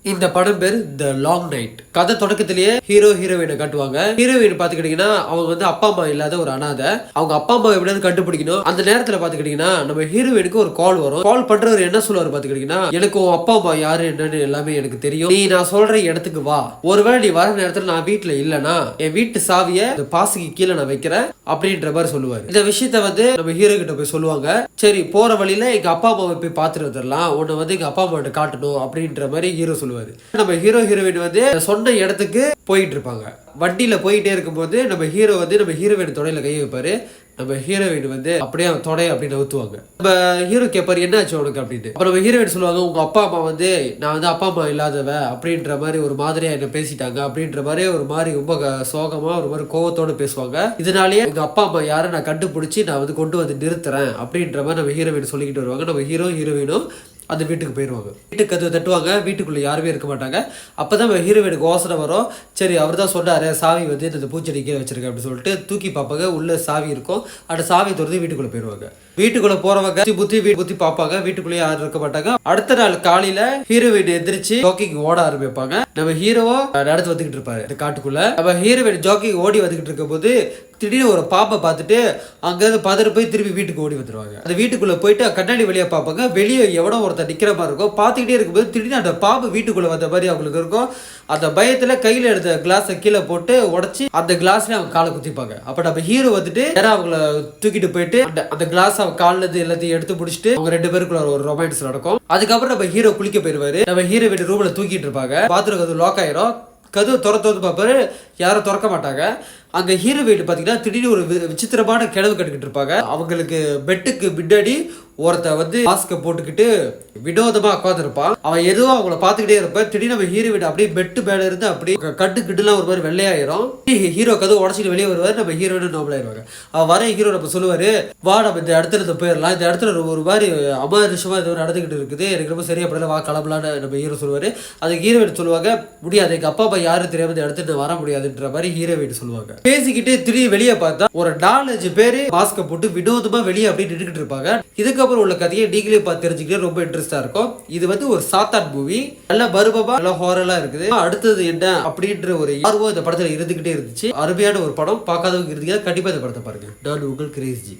இந்த படம் பேர் த லாங் நைட். கதை தொடக்கத்திலேயே ஹீரோ ஹீரோயினை காட்டுவாங்க. ஹீரோயின் பாத்துக்கிட்டீங்கன்னா அவங்க வந்து அப்பா அம்மா இல்லாத ஒரு அனாதை. அவங்க அப்பா அம்மா எப்படியாவது கண்டுபிடிக்கணும். அந்த நேரத்துல பாத்துக்கிட்டீங்கன்னா நம்ம ஹீரோயினுக்கு ஒரு கால் வரும். கால் பண்றவர் என்ன சொல்லுவாரு பாத்துக்கிட்டீங்கன்னா, எனக்கு உன் அப்பா அம்மா யாரு என்னன்னு எல்லாமே எனக்கு தெரியும், நீ நான் சொல்ற இடத்துக்கு வா, ஒருவேளை நீ வர நேரத்துல நான் வீட்டுல இல்லனா என் வீட்டு சாவிய பாசிக்கு கீழே நான் வைக்கிறேன் அப்படின்ற மாதிரி சொல்லுவாரு. இந்த விஷயத்த வந்து நம்ம ஹீரோ கிட்ட போய் சொல்லுவாங்க. சரி, போற வழியில எங்க அப்பா அம்மாவை போய் பாத்துட்டு வந்துடலாம், உன்னை வந்து எங்க அப்பா அம்மா கிட்ட காட்டணும் அப்படின்ற மாதிரி ஹீரோ சொல்லுவாரு. நம்ம ஹீரோ ஹீரோயின் வந்து சொன்ன இடத்துக்கு போயிட்டு இருப்பாங்க. வண்டியில போயிட்டே இருக்கும்போது நம்ம ஹீரோ வந்து நம்ம ஹீரோயின் தொடையில கை வைப்பாரு. நம்ம ஹீரோயின் வந்து அப்படியே தொடைய அப்படின்னு நவுத்துவாங்க. நம்ம ஹீரோ கேட்பாரு என்ன ஆச்சு உனக்கு அப்படின்னு. அப்ப நம்ம ஹீரோயின் சொல்லுவாங்க, உங்க அப்பா அம்மா வந்து நான் வந்து அப்பா அம்மா இல்லாதவ அப்படின்ற மாதிரி ஒரு மாதிரியா என்ன பேசிட்டாங்க அப்படின்ற மாதிரி ஒரு மாதிரி ரொம்ப சோகமா ஒரு மாதிரி கோவத்தோட பேசுவாங்க. இதனாலேயே எங்க அப்பா அம்மா யாரை நான் கண்டுபிடிச்சி நான் வந்து கொண்டு வந்து நிறுத்துறேன் அப்படின்ற மாதிரி நம்ம ஹீரோயின் சொல்லிக்கிட்டு வருவாங்க. நம்ம ஹீரோ ஹீரோயினும் அந்த வீட்டுக்கு போயிடுவாங்க. வீட்டுக்கு கதவு தட்டுவாங்க. வீட்டுக்குள்ள யாருமே இருக்க மாட்டாங்க. அப்பதான் ஹீரோயினுக்கு யோசனை வரும். சரி, அவர் தான் சொன்னாரு சாவி வந்து இந்த பூச்செடி கீழே வச்சிருக்கேன் அப்படின்னு சொல்லிட்டு தூக்கி பார்ப்பாங்க. உள்ள சாவி இருக்கும். அந்த சாவி திறந்து வீட்டுக்குள்ள போயிடுவாங்க. வீட்டுக்குள்ள போறவங்க புத்தி பார்ப்பாங்க. வீட்டுக்குள்ளேயே யாரும் இருக்க மாட்டாங்க. அடுத்த நாள் காலையில ஹீரோயின் எந்திரிச்சு ஜாக்கிங் ஓட ஆரம்பிப்பாங்க. நம்ம ஹீரோவோ நடந்து வந்துகிட்டு இருப்பாரு இந்த காட்டுக்குள்ள. நம்ம ஹீரோயின் ஜாக்கிங் ஓடி வந்துகிட்டு இருக்கும் போது திடீர்னு ஒரு பாம்பை பார்த்துட்டு அங்கிருந்து பதறி போய் திருப்பி வீட்டுக்கு ஓடி வந்துருவாங்க. அந்த வீட்டுக்குள்ள போயிட்டு கண்ணாடி வெளியே பார்ப்பாங்க. வெளியே எவனோ ஒருத்தர் நிக்கிற மாதிரி இருக்கும். பார்த்துக்கிட்டே இருக்கும்போது திடீர்னு அந்த பாம்பு வீட்டுக்குள்ள வந்த மாதிரி அவங்களுக்கு இருக்கும். அந்த பயத்துல கையில எடுத்த கிளாஸை கீழே போட்டு உடச்சி அந்த கிளாஸ்ல அவங்க காலை குத்திப்பாங்க. அப்ப நம்ம ஹீரோ வந்துட்டு அவங்கள தூக்கிட்டு போயிட்டு அந்த கிளாஸ் அவங்க காலில் எல்லாத்தையும் எடுத்து முடிச்சுட்டு அவங்க ரெண்டு பேருக்குள்ள ஒரு ரொமான்ஸ் நடக்கும். அதுக்கப்புறம் நம்ம ஹீரோ குளிக்க போயிருவாரு. நம்ம ஹீரோ வீட்டு ரூம்ல தூக்கிட்டு இருப்பாங்க. பாத்ரூம் கதவு லாக் ஆயிரும். கதவு திறந்து பார்ப்பாரு, யாரும் திறக்க மாட்டாங்க. அங்க ஹீரோ வீடு பாத்தீங்கன்னா திடீர்னு ஒரு விசித்திரமான கிழவு கட்டுக்கிட்டு இருப்பாங்க. அவங்களுக்கு பெட்டுக்கு பின்னாடி ஒருத்த வந்து மாஸ்க போட்டுக்கிட்டு வினோதமா உட்காந்து இருப்பான். அவன் எதுவும் அவங்கள பாத்துக்கிட்டே இருப்பான். திடீர்னு நம்ம ஹீரோ வீடு அப்படியே பெட்டு மேல இருந்து அப்படியே கட்டுக்கிட்டுலாம் ஒரு மாதிரி வெள்ளையாயிரும். ஹீரோ கதவு உடச்சிட்டு வெளியே வருவாரு. நம்ம ஹீரோயின் நார்மல் ஆயிடுவாங்க. அவன் வர ஹீரோ நம்ம சொல்லுவாரு, வா நம்ம இந்த இடத்துல இருந்து போயிடலாம், இந்த இடத்துல ஒரு மாதிரி அமானுஷமா இது நடந்துகிட்டு இருக்குது, எனக்கு ரொம்ப சரியா படல, வா கிளம்பலான்னு நம்ம ஹீரோ சொல்லுவாரு. அதுக்கு ஹீரோயின் சொல்லுவாங்க, முடியாது, எங்க அப்பா அம்மா யாரும் தெரியாம இந்த இடத்துல வர முடியாதுன்ற மாதிரி ஹீரோயின் சொல்லுவாங்க. பேசிக்கிட்டு திடீர்னு வெளியே பார்த்தா ஒரு 4-5 பேரு மாஸ்க போட்டு வினோதமா வெளியே அப்படியே நின்றுகிட்டு இருப்பாங்க. இதுக்கப்புறம் உள்ள கதையை நீங்களே பார்த்து தெரிஞ்சுக்கிட்டு ரொம்ப இன்ட்ரெஸ்டா இருக்கும். இது வந்து ஒரு சாத்தான் மூவி, நல்ல பருபமா நல்ல ஹாரலா இருக்குது. அடுத்தது என்ன அப்படின்ற ஒரு ஆர்வம் இந்த படத்துல இருந்துகிட்டே இருந்துச்சு. அருமையான ஒரு படம். பார்க்காதவங்க இருந்தீங்கன்னா கண்டிப்பா இந்த படத்தை பாருங்க. நான் உங்கள் கிரேஸ்ஜி.